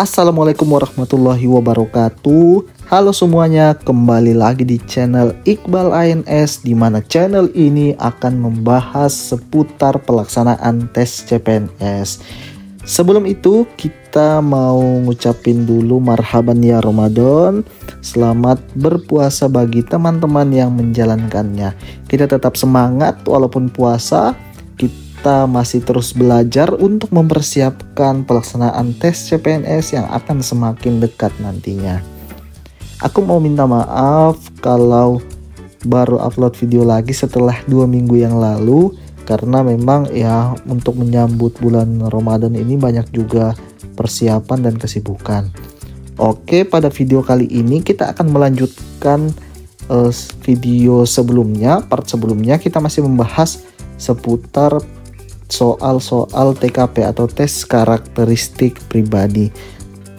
Assalamualaikum warahmatullahi wabarakatuh. Halo semuanya, kembali lagi di channel Iqbal INS, di mana channel ini akan membahas seputar pelaksanaan tes CPNS. Sebelum itu kita mau ngucapin dulu marhaban ya Ramadan. Selamat berpuasa bagi teman-teman yang menjalankannya. Kita tetap semangat walaupun puasa. Kita masih terus belajar untuk mempersiapkan pelaksanaan tes CPNS yang akan semakin dekat nantinya. Aku mau minta maaf kalau baru upload video lagi setelah 2 minggu yang lalu, karena memang ya untuk menyambut bulan Ramadan ini banyak juga persiapan dan kesibukan. Oke, pada video kali ini kita akan melanjutkan video sebelumnya. Part sebelumnya kita masih membahas seputar soal-soal TKP atau tes karakteristik pribadi.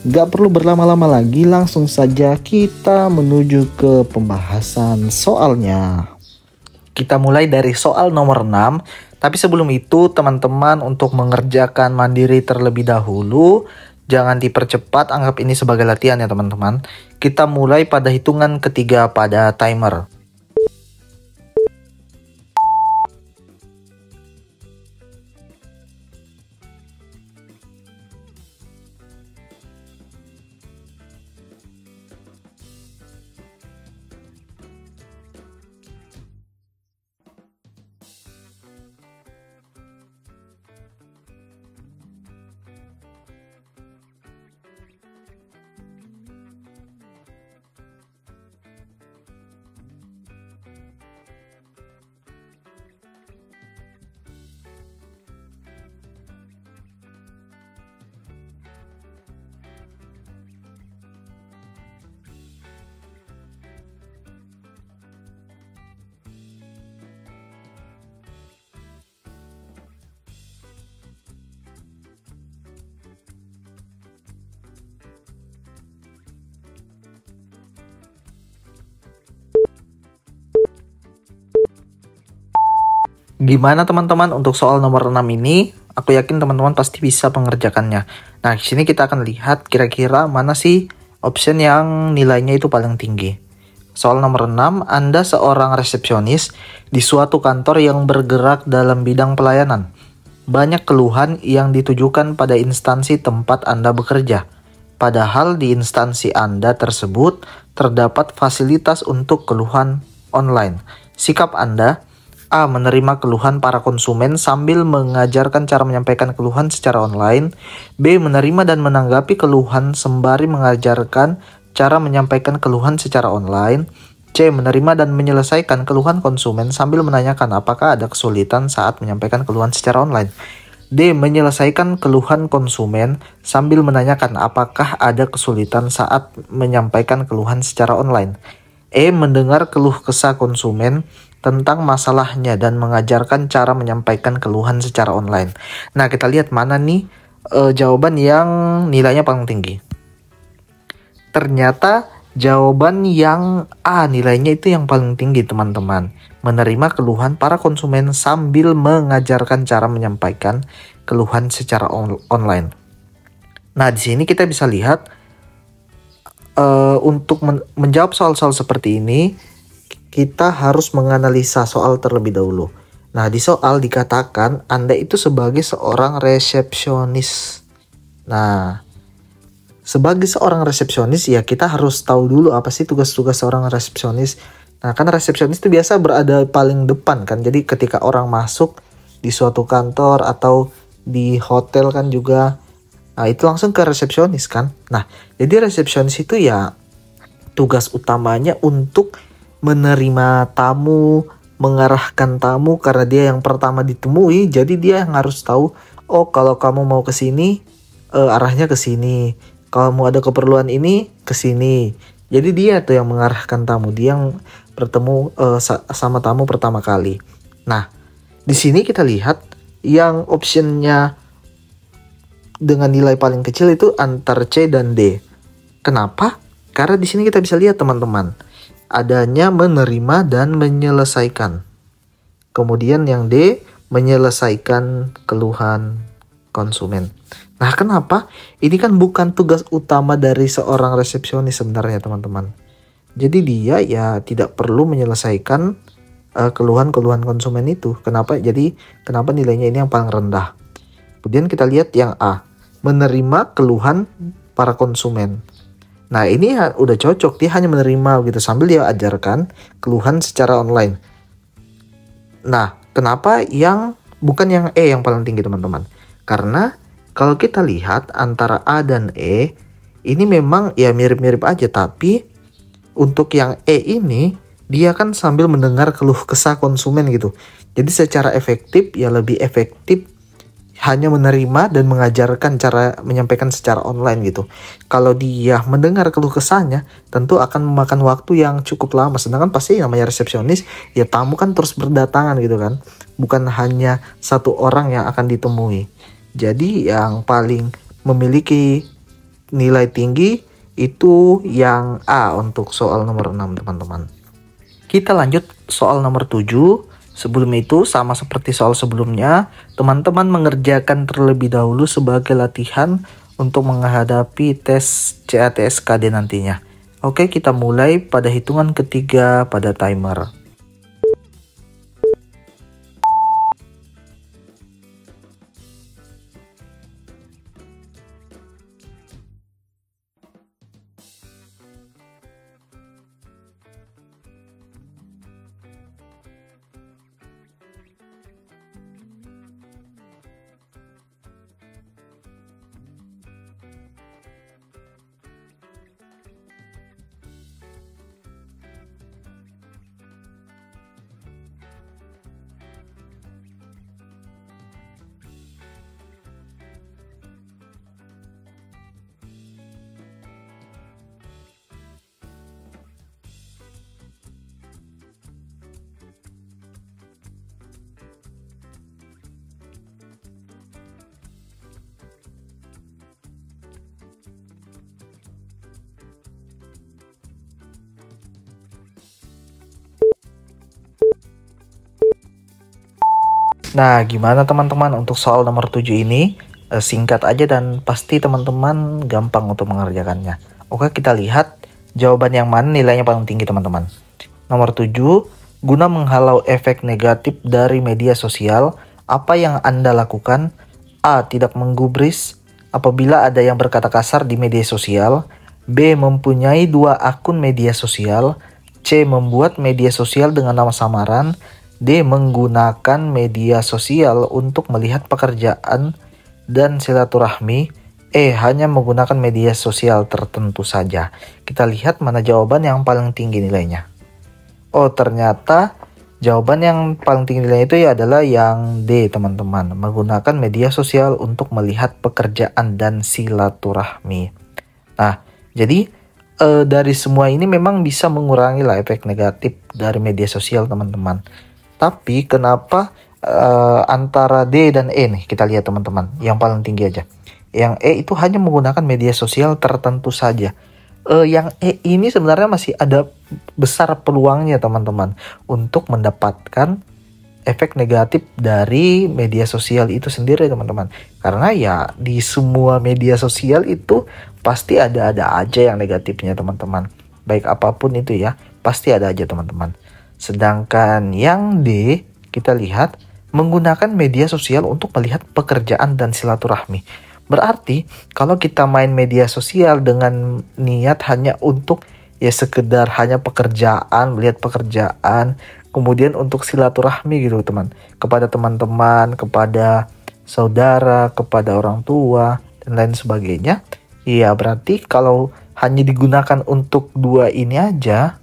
Gak perlu berlama-lama lagi, langsung saja kita menuju ke pembahasan soalnya. Kita mulai dari soal nomor 6. Tapi sebelum itu teman-teman, untuk mengerjakan mandiri terlebih dahulu, jangan dipercepat, anggap ini sebagai latihan ya teman-teman. Kita mulai pada hitungan ketiga pada timer. Gimana teman-teman untuk soal nomor 6 ini? Aku yakin teman-teman pasti bisa mengerjakannya. Nah, di sini kita akan lihat kira-kira mana sih option yang nilainya itu paling tinggi. Soal nomor 6, Anda seorang resepsionis di suatu kantor yang bergerak dalam bidang pelayanan. Banyak keluhan yang ditujukan pada instansi tempat Anda bekerja. Padahal di instansi Anda tersebut terdapat fasilitas untuk keluhan online. Sikap Anda: A. Menerima keluhan para konsumen sambil mengajarkan cara menyampaikan keluhan secara online. B. Menerima dan menanggapi keluhan sembari mengajarkan cara menyampaikan keluhan secara online. C. Menerima dan menyelesaikan keluhan konsumen sambil menanyakan apakah ada kesulitan saat menyampaikan keluhan secara online. D. Menyelesaikan keluhan konsumen sambil menanyakan apakah ada kesulitan saat menyampaikan keluhan secara online. E. Mendengar keluh kesah konsumen tentang masalahnya dan mengajarkan cara menyampaikan keluhan secara online. Nah, kita lihat mana nih jawaban yang nilainya paling tinggi. Ternyata jawaban yang A nilainya itu yang paling tinggi teman-teman. Menerima keluhan para konsumen sambil mengajarkan cara menyampaikan keluhan secara online. Nah, di sini kita bisa lihat untuk menjawab soal-soal seperti ini, kita harus menganalisa soal terlebih dahulu. Nah, di soal dikatakan Anda itu sebagai seorang resepsionis. Nah, sebagai seorang resepsionis ya kita harus tahu dulu apa sih tugas-tugas seorang resepsionis. Nah, kan resepsionis itu biasa berada paling depan kan. Jadi ketika orang masuk di suatu kantor atau di hotel kan juga, nah itu langsung ke resepsionis kan. Nah, jadi resepsionis itu ya tugas utamanya untuk menerima tamu, mengarahkan tamu karena dia yang pertama ditemui. Jadi dia yang harus tahu, oh kalau kamu mau ke sini, arahnya ke sini. Kalau mau ada keperluan ini, ke sini. Jadi dia tuh yang mengarahkan tamu, dia yang bertemu sama tamu pertama kali. Nah, di sini kita lihat yang optionnya dengan nilai paling kecil itu antar C dan D. Kenapa? Karena di sini kita bisa lihat teman-teman, adanya menerima dan menyelesaikan. Kemudian yang D, menyelesaikan keluhan konsumen. Nah, kenapa? Ini kan bukan tugas utama dari seorang resepsionis sebenarnya, teman-teman. Jadi dia ya tidak perlu menyelesaikan keluhan-keluhan konsumen itu. Kenapa? Jadi kenapa nilainya ini yang paling rendah? Kemudian kita lihat yang A, menerima keluhan para konsumen. Nah, ini ya udah cocok, dia hanya menerima gitu sambil dia ajarkan keluhan secara online. Nah, kenapa yang bukan yang E yang paling tinggi, teman-teman? Karena kalau kita lihat antara A dan E, ini memang ya mirip-mirip aja, tapi untuk yang E ini, dia kan sambil mendengar keluh kesah konsumen gitu. Jadi secara efektif, ya lebih efektif hanya menerima dan mengajarkan cara menyampaikan secara online gitu. Kalau dia mendengar keluh kesahnya, tentu akan memakan waktu yang cukup lama. Sedangkan pasti namanya resepsionis, ya tamu kan terus berdatangan gitu kan. Bukan hanya satu orang yang akan ditemui. Jadi yang paling memiliki nilai tinggi itu yang A untuk soal nomor 6, teman-teman. Kita lanjut soal nomor 7. Sebelum itu, sama seperti soal sebelumnya, teman-teman mengerjakan terlebih dahulu sebagai latihan untuk menghadapi tes CATSKD nantinya. Oke, kita mulai pada hitungan ketiga pada timer. Nah, gimana teman-teman untuk soal nomor 7 ini? Singkat aja dan pasti teman-teman gampang untuk mengerjakannya. Oke, kita lihat jawaban yang mana nilainya paling tinggi, teman-teman. Nomor 7, guna menghalau efek negatif dari media sosial, apa yang Anda lakukan? A. Tidak menggubris apabila ada yang berkata kasar di media sosial. B. Mempunyai 2 akun media sosial. C. Membuat media sosial dengan nama samaran. D. Menggunakan media sosial untuk melihat pekerjaan dan silaturahmi. E. Hanya menggunakan media sosial tertentu saja. Kita lihat mana jawaban yang paling tinggi nilainya. Oh, ternyata jawaban yang paling tinggi nilainya itu ya adalah yang D, teman-teman. Menggunakan media sosial untuk melihat pekerjaan dan silaturahmi. Nah, jadi dari semua ini memang bisa mengurangi lah efek negatif dari media sosial, teman-teman. Tapi kenapa antara D dan E nih? Kita lihat, teman-teman. Yang paling tinggi aja. Yang E itu hanya menggunakan media sosial tertentu saja. Yang E ini sebenarnya masih ada besar peluangnya, teman-teman, untuk mendapatkan efek negatif dari media sosial itu sendiri, teman-teman. Karena ya di semua media sosial itu pasti ada aja yang negatifnya, teman-teman. Baik apapun itu ya, pasti ada aja, teman-teman. Sedangkan yang D, kita lihat menggunakan media sosial untuk melihat pekerjaan dan silaturahmi. Berarti kalau kita main media sosial dengan niat hanya untuk ya sekedar hanya pekerjaan, melihat pekerjaan, kemudian untuk silaturahmi gitu, teman, kepada teman-teman, kepada saudara, kepada orang tua dan lain sebagainya. Iya, berarti kalau hanya digunakan untuk 2 ini aja,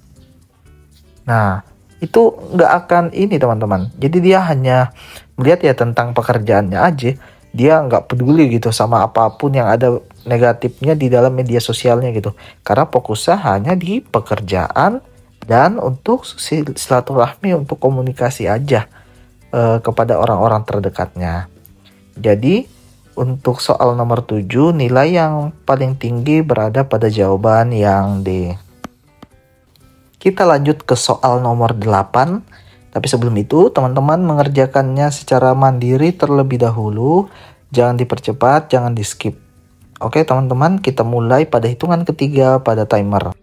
nah itu nggak akan ini, teman-teman. Jadi dia hanya melihat ya tentang pekerjaannya aja. Dia nggak peduli gitu sama apapun yang ada negatifnya di dalam media sosialnya gitu. Karena fokusnya hanya di pekerjaan dan untuk silaturahmi, untuk komunikasi aja kepada orang-orang terdekatnya. Jadi untuk soal nomor 7, nilai yang paling tinggi berada pada jawaban yang D. Kita lanjut ke soal nomor 8. Tapi sebelum itu, teman-teman mengerjakannya secara mandiri terlebih dahulu. Jangan dipercepat, jangan di skip. Oke teman-teman, kita mulai pada hitungan ketiga pada timer.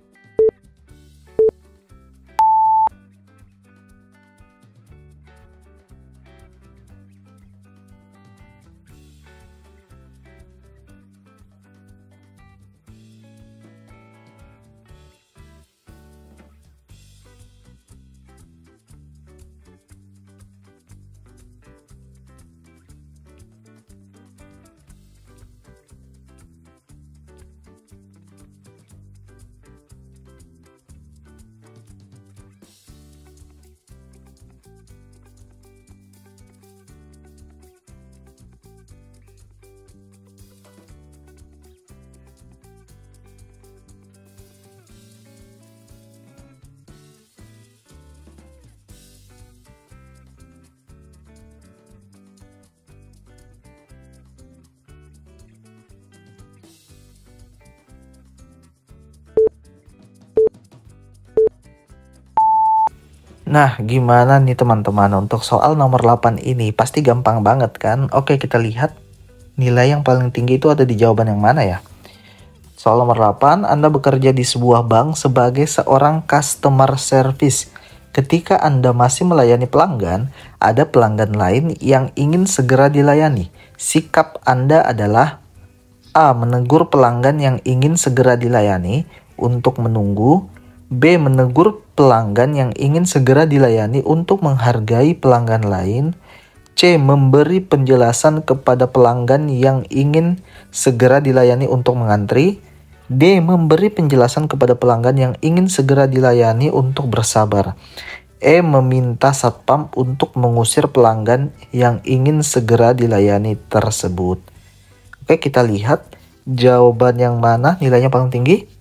Nah, gimana nih teman-teman untuk soal nomor 8 ini? Pasti gampang banget kan? Oke, kita lihat nilai yang paling tinggi itu ada di jawaban yang mana ya? Soal nomor 8, Anda bekerja di sebuah bank sebagai seorang customer service. Ketika Anda masih melayani pelanggan, ada pelanggan lain yang ingin segera dilayani. Sikap Anda adalah A. Menegur pelanggan yang ingin segera dilayani untuk menunggu. B. Menegur pelanggan yang ingin segera dilayani untuk menghargai pelanggan lain. C. Memberi penjelasan kepada pelanggan yang ingin segera dilayani untuk mengantri. D. Memberi penjelasan kepada pelanggan yang ingin segera dilayani untuk bersabar. E. Meminta satpam untuk mengusir pelanggan yang ingin segera dilayani tersebut. Oke, kita lihat jawaban yang mana nilainya paling tinggi.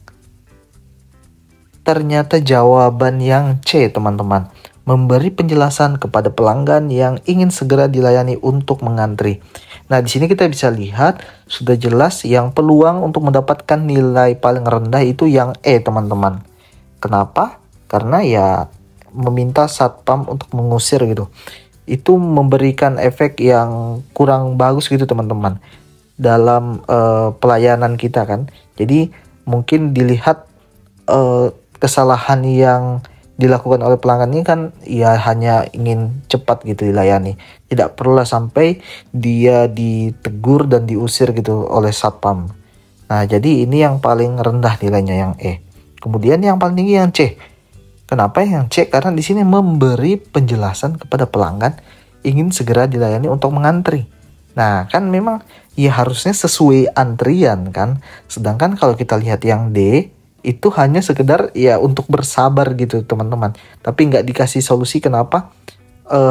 Ternyata jawaban yang C, teman-teman. Memberi penjelasan kepada pelanggan yang ingin segera dilayani untuk mengantri. Nah, di sini kita bisa lihat sudah jelas yang peluang untuk mendapatkan nilai paling rendah itu yang E, teman-teman. Kenapa? Karena ya meminta satpam untuk mengusir gitu. Itu memberikan efek yang kurang bagus gitu, teman-teman. Dalam pelayanan kita kan. Jadi mungkin dilihat kesalahan yang dilakukan oleh pelanggan ini kan ya hanya ingin cepat gitu dilayani. Tidak perlu sampai dia ditegur dan diusir gitu oleh satpam. Nah, jadi ini yang paling rendah nilainya yang E. Kemudian yang paling tinggi yang C. Kenapa yang C? Karena di sini memberi penjelasan kepada pelanggan ingin segera dilayani untuk mengantri. Nah, kan memang ya harusnya sesuai antrian kan. Sedangkan kalau kita lihat yang D, itu hanya sekedar ya untuk bersabar gitu teman-teman. Tapi nggak dikasih solusi kenapa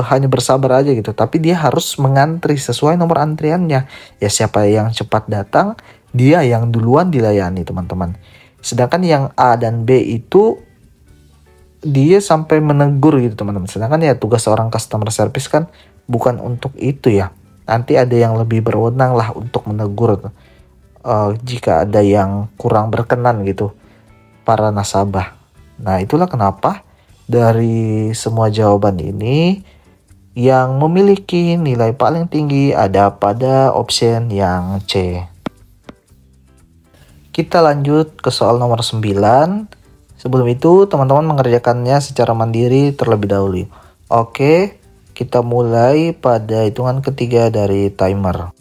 hanya bersabar aja gitu. Tapi dia harus mengantri sesuai nomor antriannya. Ya siapa yang cepat datang, dia yang duluan dilayani teman-teman. Sedangkan yang A dan B itu dia sampai menegur gitu teman-teman. Sedangkan ya tugas seorang customer service kan bukan untuk itu ya. Nanti ada yang lebih berwenang lah untuk menegur jika ada yang kurang berkenan gitu para nasabah. Nah, itulah kenapa dari semua jawaban ini yang memiliki nilai paling tinggi ada pada option yang C. Kita lanjut ke soal nomor 9. Sebelum itu, teman-teman mengerjakannya secara mandiri terlebih dahulu. Oke, kita mulai pada hitungan ketiga dari timer.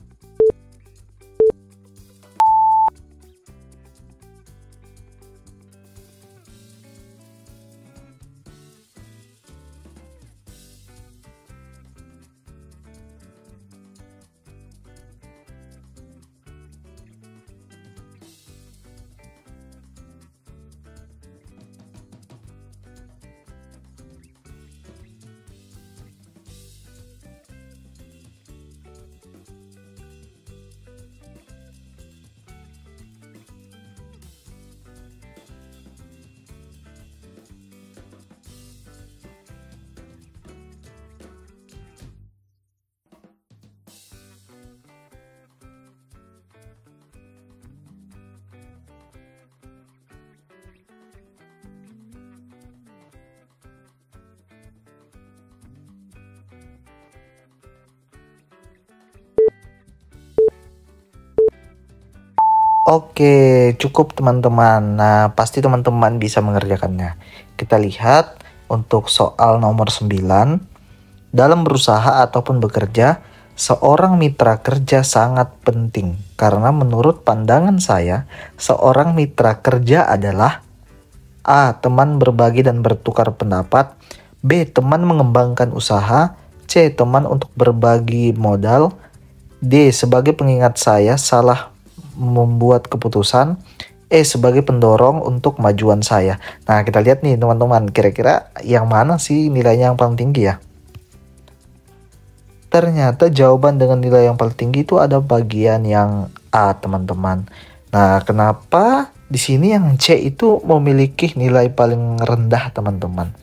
Oke, cukup teman-teman. Nah, pasti teman-teman bisa mengerjakannya. Kita lihat untuk soal nomor 9. Dalam berusaha ataupun bekerja, seorang mitra kerja sangat penting. Karena menurut pandangan saya, seorang mitra kerja adalah A. Teman berbagi dan bertukar pendapat. B. Teman mengembangkan usaha. C. Teman untuk berbagi modal. D. Sebagai pengingat saya salah membuat keputusan. E. Sebagai pendorong untuk kemajuan saya. Nah, kita lihat nih teman-teman, kira-kira yang mana sih nilainya yang paling tinggi ya? Ternyata jawaban dengan nilai yang paling tinggi itu ada bagian yang A, teman-teman. Nah, kenapa di sini yang C itu memiliki nilai paling rendah, teman-teman?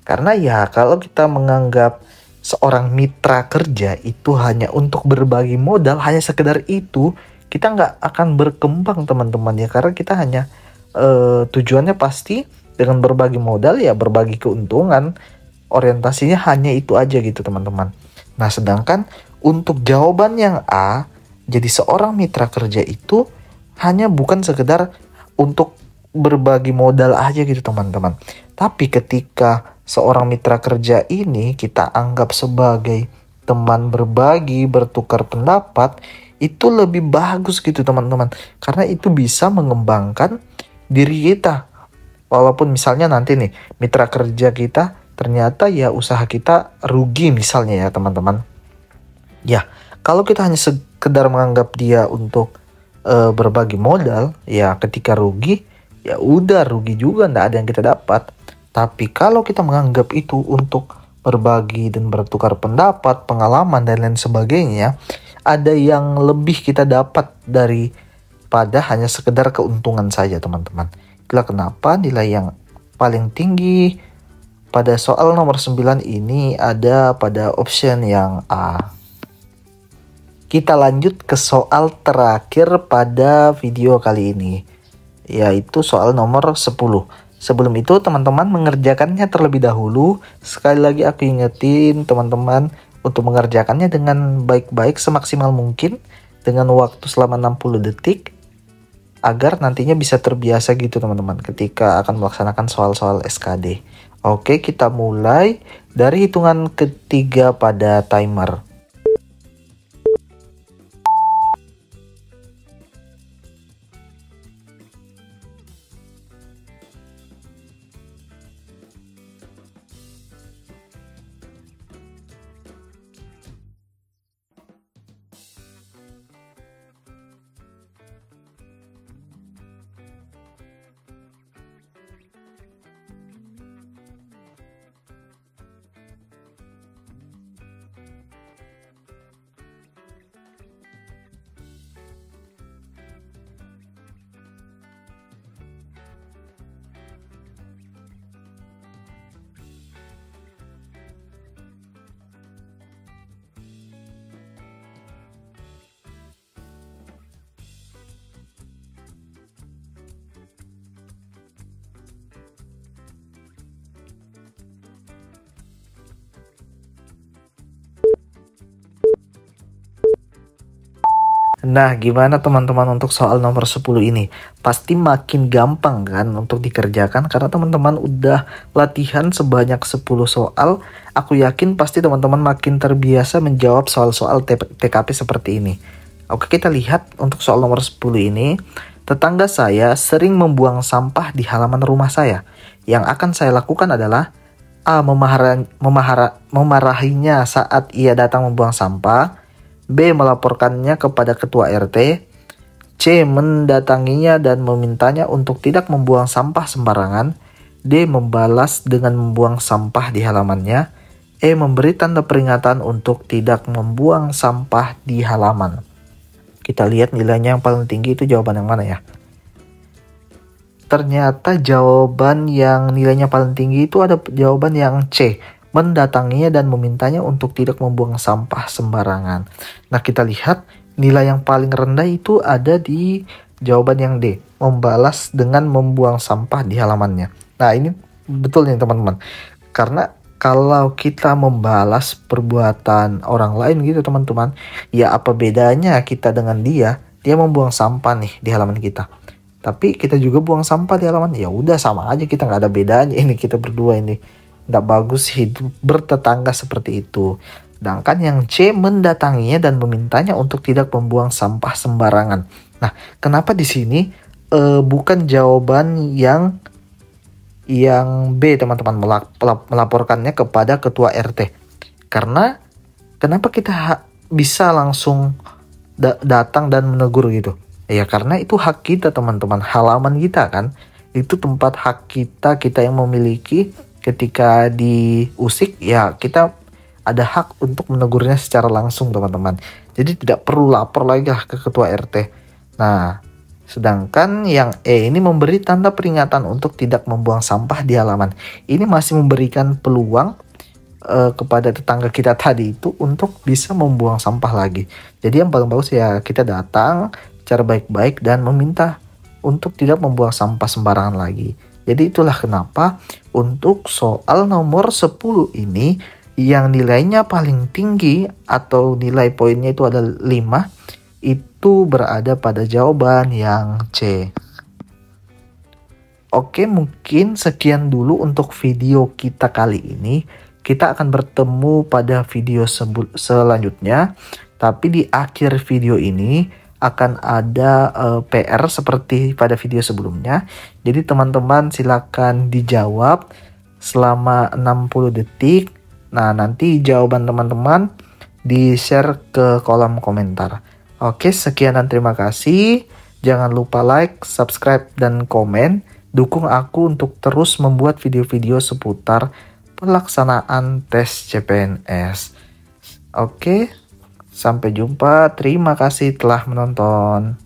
Karena ya kalau kita menganggap seorang mitra kerja itu hanya untuk berbagi modal, hanya sekedar itu, kita nggak akan berkembang teman-teman ya, karena kita hanya tujuannya pasti dengan berbagi modal ya berbagi keuntungan, orientasinya hanya itu aja gitu teman-teman. Nah sedangkan untuk jawaban yang A, jadi seorang mitra kerja itu hanya bukan sekedar untuk berbagi modal aja gitu teman-teman, tapi ketika seorang mitra kerja ini kita anggap sebagai teman berbagi, bertukar pendapat, itu lebih bagus gitu teman-teman, karena itu bisa mengembangkan diri kita. Walaupun misalnya nanti nih mitra kerja kita ternyata ya usaha kita rugi misalnya ya teman-teman, ya kalau kita hanya sekedar menganggap dia untuk berbagi modal, ya ketika rugi ya udah rugi juga, nggak ada yang kita dapat. Tapi kalau kita menganggap itu untuk berbagi dan bertukar pendapat, pengalaman dan lain sebagainya, ada yang lebih kita dapat daripada hanya sekedar keuntungan saja teman-teman. Itulah kenapa nilai yang paling tinggi pada soal nomor 9 ini ada pada option yang A. Kita lanjut ke soal terakhir pada video kali ini, yaitu soal nomor 10. Sebelum itu teman-teman mengerjakannya terlebih dahulu. Sekali lagi aku ingetin teman-teman untuk mengerjakannya dengan baik-baik semaksimal mungkin dengan waktu selama 60 detik agar nantinya bisa terbiasa gitu teman-teman ketika akan melaksanakan soal-soal SKD. Oke, kita mulai dari hitungan ketiga pada timer. Nah, gimana teman-teman untuk soal nomor 10 ini? Pasti makin gampang kan untuk dikerjakan karena teman-teman udah latihan sebanyak 10 soal. Aku yakin pasti teman-teman makin terbiasa menjawab soal-soal TKP seperti ini. Oke, kita lihat untuk soal nomor 10 ini. Tetangga saya sering membuang sampah di halaman rumah saya. Yang akan saya lakukan adalah A. Memarahinya saat ia datang membuang sampah. B. Melaporkannya kepada ketua RT. C. Mendatanginya dan memintanya untuk tidak membuang sampah sembarangan. D. Membalas dengan membuang sampah di halamannya. E. Memberi tanda peringatan untuk tidak membuang sampah di halaman. Kita lihat nilainya yang paling tinggi itu jawaban yang mana ya? Ternyata jawaban yang nilainya paling tinggi itu ada jawaban yang C. Mendatanginya dan memintanya untuk tidak membuang sampah sembarangan. Nah, kita lihat nilai yang paling rendah itu ada di jawaban yang D. Membalas dengan membuang sampah di halamannya. Nah, ini betul nih teman-teman. Karena kalau kita membalas perbuatan orang lain gitu teman-teman, ya apa bedanya kita dengan dia? dia membuang sampah nih di halaman kita. Tapi kita juga buang sampah di halaman, ya udah sama aja, kita nggak ada bedanya ini kita berdua ini. Nggak bagus hidup bertetangga seperti itu. Sedangkan yang C mendatanginya dan memintanya untuk tidak membuang sampah sembarangan. Nah, kenapa di sini bukan jawaban yang B teman-teman, melaporkannya kepada ketua RT? Karena kenapa kita bisa langsung datang dan menegur gitu? Ya karena itu hak kita teman-teman, halaman kita kan. Itu tempat hak kita yang memiliki. Ketika diusik ya kita ada hak untuk menegurnya secara langsung teman-teman. Jadi tidak perlu lapor lagi lah ke ketua RT. Nah, sedangkan yang E ini memberi tanda peringatan untuk tidak membuang sampah di halaman. Ini masih memberikan peluang kepada tetangga kita tadi itu untuk bisa membuang sampah lagi. Jadi yang paling bagus ya kita datang secara baik-baik dan meminta untuk tidak membuang sampah sembarangan lagi. Jadi itulah kenapa untuk soal nomor 10 ini yang nilainya paling tinggi atau nilai poinnya itu ada 5, itu berada pada jawaban yang C. Oke, mungkin sekian dulu untuk video kita kali ini. Kita akan bertemu pada video selanjutnya. Tapi di akhir video ini akan ada PR seperti pada video sebelumnya. Jadi teman-teman silakan dijawab selama 60 detik. Nah, nanti jawaban teman-teman di-share ke kolom komentar. Oke, sekian dan terima kasih. Jangan lupa like, subscribe, dan komen. Dukung aku untuk terus membuat video-video seputar pelaksanaan tes CPNS. Oke, sampai jumpa. Terima kasih telah menonton.